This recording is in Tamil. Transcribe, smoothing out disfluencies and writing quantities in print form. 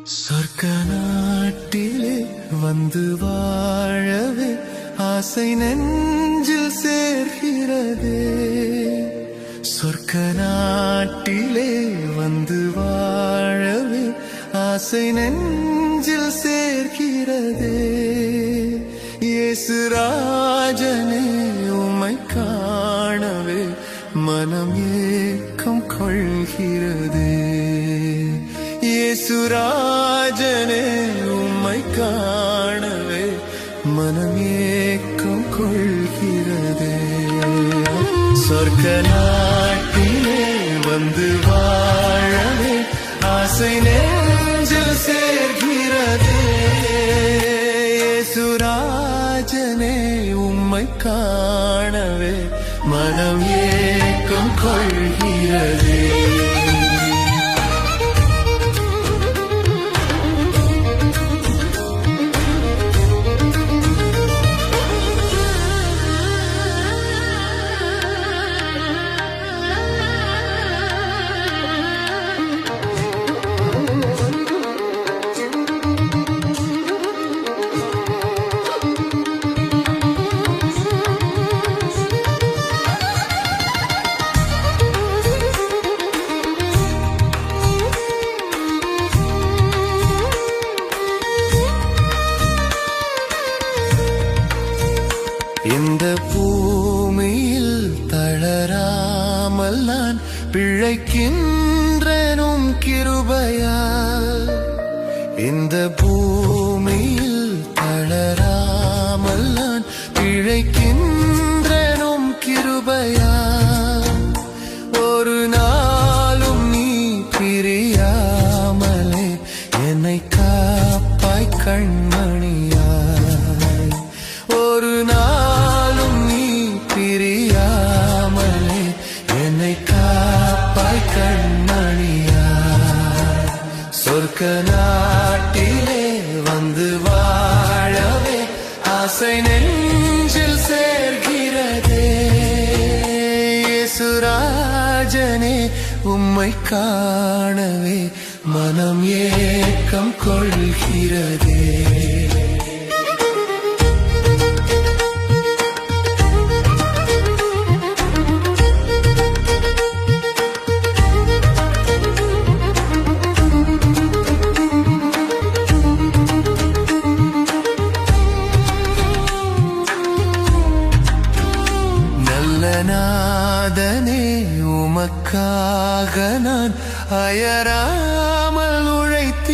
சொர்க்க நாட்டிலே வந்து வாழவே ஆசை நெஞ்சில் சேர்கிறதே. சொர்க்க நாட்டிலே வந்து வாழவே ஆசை நெஞ்சில் சேர்கிறதே. இயேசு ராஜனே உம்மை காணவே மனம் ஏக்கம் கொள்கிறதே. இயேசு ராஜனே உம்மை காணவே மனம் ஏக்கம் கொள்கிறதே. சொர்க்க நாட்டிலே வந்து வாழவே ஆசை நெஞ்சில் சேர்கிறதே. இயேசு ராஜனே உம்மை காணவே மனம் ஏக்கம் கொள்கிறதே. இந்த பூமியில் தளராமல் நான் பிழைக்கின்றேனும் கிருபையால். இந்த பூமியில் தளராமல் நான் பிழைக்கின்றேனும் கிருபையால். ஒரு நாளும் நீ பிரியாமலே என்னை காப்பாய் கண்மணியாய். ஒரு நாளும் நீ பிரியாமலே என்னை காப்பாய் கண்மணியாய். சொர்க்க நாட்டிலே வந்து வாழவே ஆசை நெஞ்சில் சேர்கிறதே. இயேசு ராஜனே உம்மை காணவே மனம் ஏக்கம் கொள்கிறதே. நாதனே உமக்காக நான் அயரா